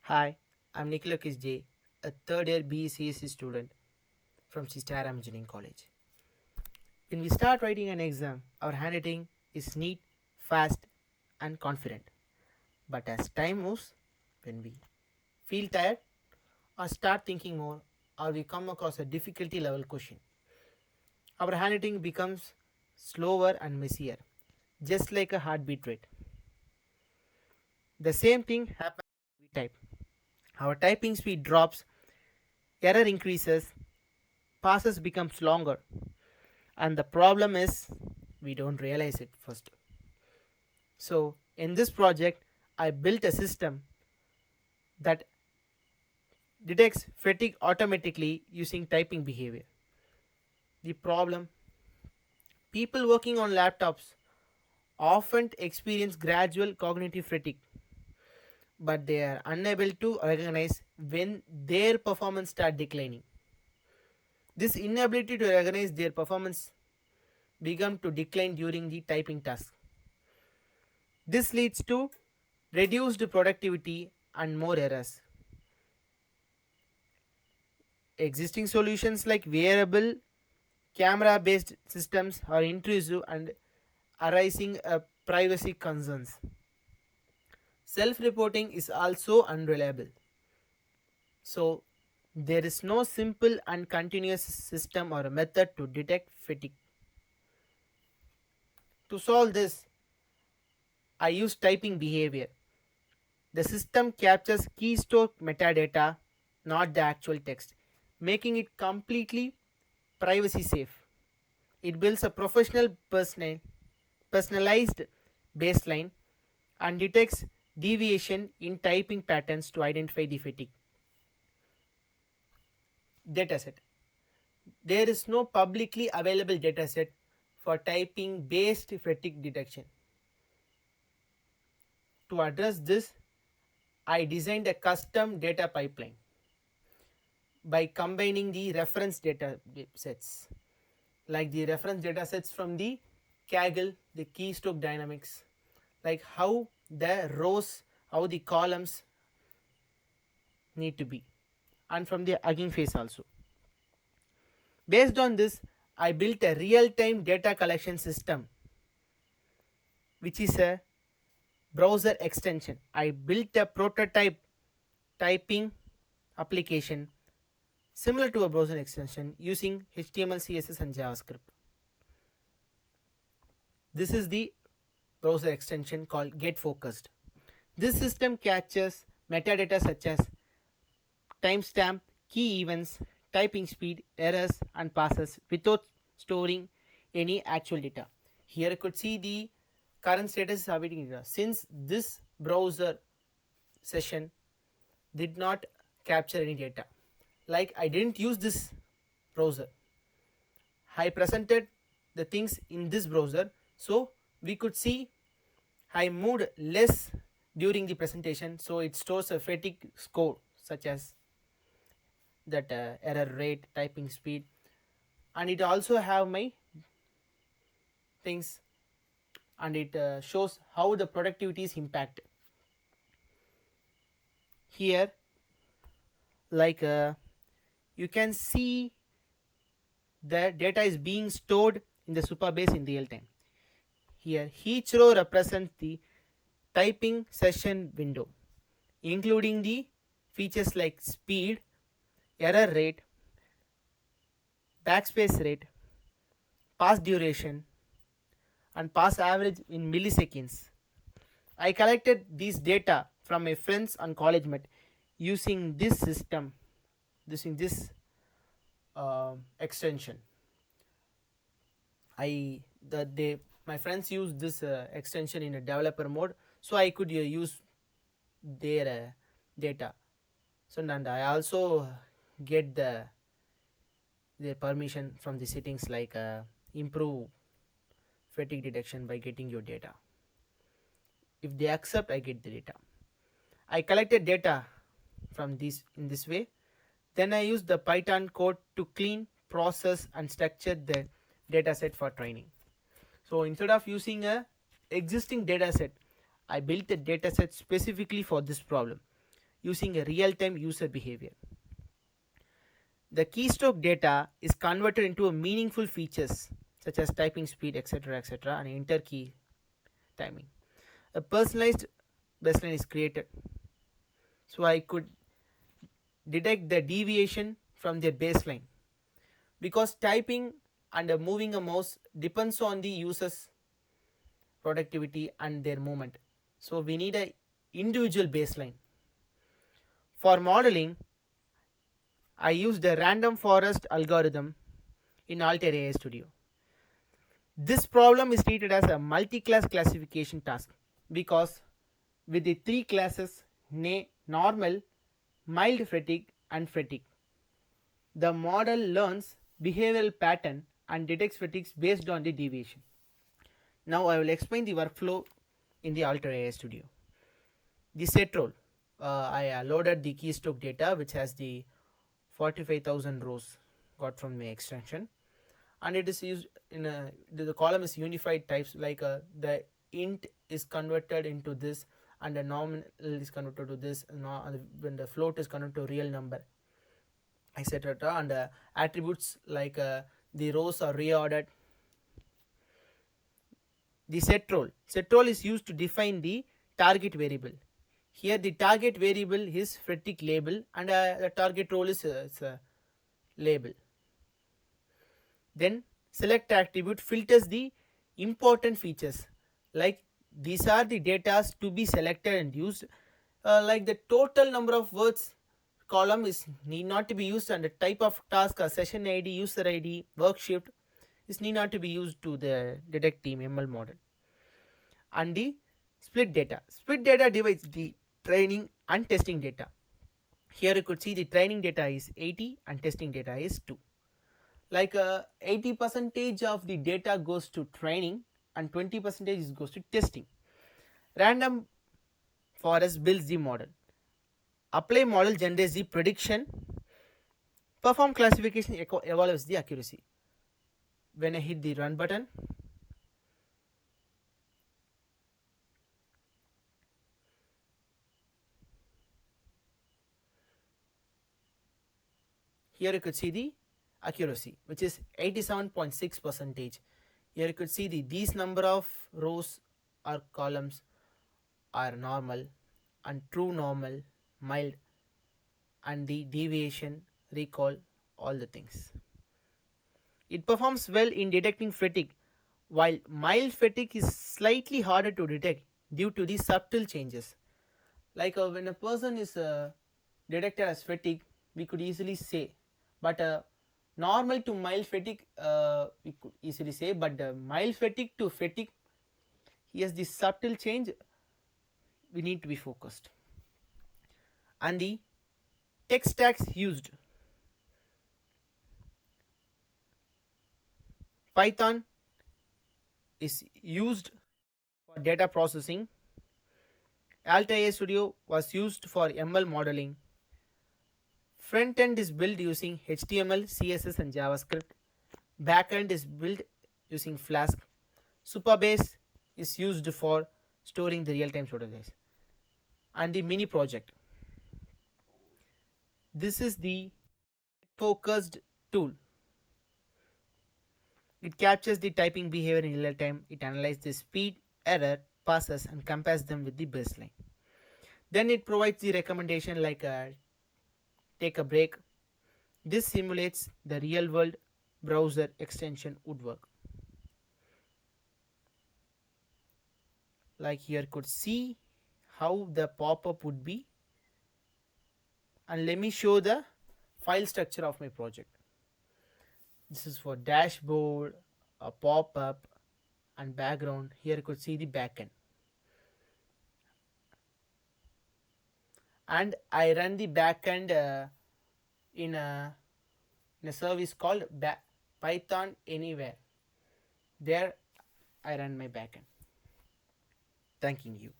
Hi, I'm Nikhilakis J, a third year BCSC student from Star Engineering College. When we start writing an exam, our handwriting is neat, fast, and confident. But as time moves, when we feel tired or start thinking more, or we come across a difficulty level question, our handwriting becomes slower and messier, just like a heartbeat rate. The same thing happens when we type. Our typing speed drops, error increases, passes becomes longer, and the problem is we don't realize it first. So in this project I built a system that detects fatigue automatically using typing behavior. The problem: people working on laptops often experience gradual cognitive fatigue, but they are unable to recognize when their performance start declining. This inability to recognize their performance began to decline during the typing task. This leads to reduced productivity and more errors. Existing solutions like wearable camera based systems are intrusive and arising privacy concerns. Self reporting is also unreliable. So, there is no simple and continuous system or a method to detect fatigue. To solve this, I use typing behavior. The system captures keystroke metadata, not the actual text, making it completely privacy safe. It builds a personalized baseline and detects deviation in typing patterns to identify the fatigue. Dataset. There is no publicly available dataset for typing based fatigue detection. To address this, I designed a custom data pipeline by combining the reference data sets, like the reference data sets from the Kaggle, the Keystroke dynamics, like how the rows, how the columns need to be, and from the Hugging Face also. Based on this, I built a real-time data collection system, which is a browser extension. I built a prototype typing application similar to a browser extension using HTML, CSS, and JavaScript. This is the browser extension called Get Focused. This system catches metadata such as timestamp, key events, typing speed, errors, and passes without storing any actual data. Here you could see the current status is awaiting data. Since this browser session did not capture any data, like I didn't use this browser, I presented the things in this browser, so we could see I moved less during the presentation, so it stores a fatigue score such as that error rate, typing speed, and it also have my things, and it shows how the productivity is impacted. Here, like you can see the data is being stored in the Supabase in real time. Here, each row represents the typing session window, including the features like speed, error rate, backspace rate, pass duration, and pass average in milliseconds. I collected these data from my friends and college mate using this system, using this extension. My friends use this extension in a developer mode, so I could use their data. So and I also get their permission from the settings like improve fatigue detection by getting your data. If they accept, I get the data. I collected data from this in this way. Then I use the Python code to clean, process, and structure the dataset for training. So instead of using existing dataset, I built a dataset specifically for this problem. using a real-time user behavior. The keystroke data is converted into a meaningful features such as typing speed, etc., and enter key timing. A personalized baseline is created, so I could detect the deviation from their baseline, because typing and moving a mouse depends on the user's productivity and their movement. So we need a individual baseline. For modeling, I used a random forest algorithm in Altair AI Studio. This problem is treated as a multi-class classification task because with the three classes normal, mild fatigue and fatigue, the model learns behavioral pattern and detects fatigues based on the deviation. Now I will explain the workflow in the Altair AI Studio. The set role. I loaded the keystroke data which has the 45,000 rows got from my extension, and it is used in the column is unified types, like the int is converted into this and the nominal is converted to this, when the float is converted to real number, etc. And attributes like the rows are reordered. The set role is used to define the target variable. Here the target variable is fatigue label, and the target role is label. Then select attribute filters the important features, like these are the data to be selected and used, like the total number of words column is need not to be used, and the type of task or session id, user id, work shift is need not to be used to the detect team ML model. And the split data divides the training and testing data. Here you could see the training data is 80 and testing data is 2. Like 80% of the data goes to training and 20% goes to testing. Random forest builds the model. Apply model generates the prediction. Perform classification evaluates the accuracy. When I hit the run button, here you could see the accuracy, which is 87.6%. Here you could see these number of rows or columns are normal and true normal, mild, and the deviation, recall, all the things. It performs well in detecting fatigue, while mild fatigue is slightly harder to detect due to the subtle changes. Like when a person is detected as fatigue, we could easily say, but normal to mild fatigue we could easily say, but mild fatigue to fatigue, here's the subtle change, we need to be focused. And the tech stacks used: Python is used for data processing, Altair AI Studio was used for ML modeling, front end is built using HTML, CSS and JavaScript, backend is built using Flask, Supabase is used for storing the real-time storage, and the mini project. This is the focused tool. It captures the typing behavior in real time. It analyzes the speed, error, passes, and compares them with the baseline. Then it provides the recommendation like take a break. This simulates the real world browser extension would work. Like here could see how the pop-up would be, and let me show the file structure of my project. This is for dashboard, a pop-up and background. Here you could see the backend, and I run the backend in a service called Python Anywhere. There I run my backend. Thanking you.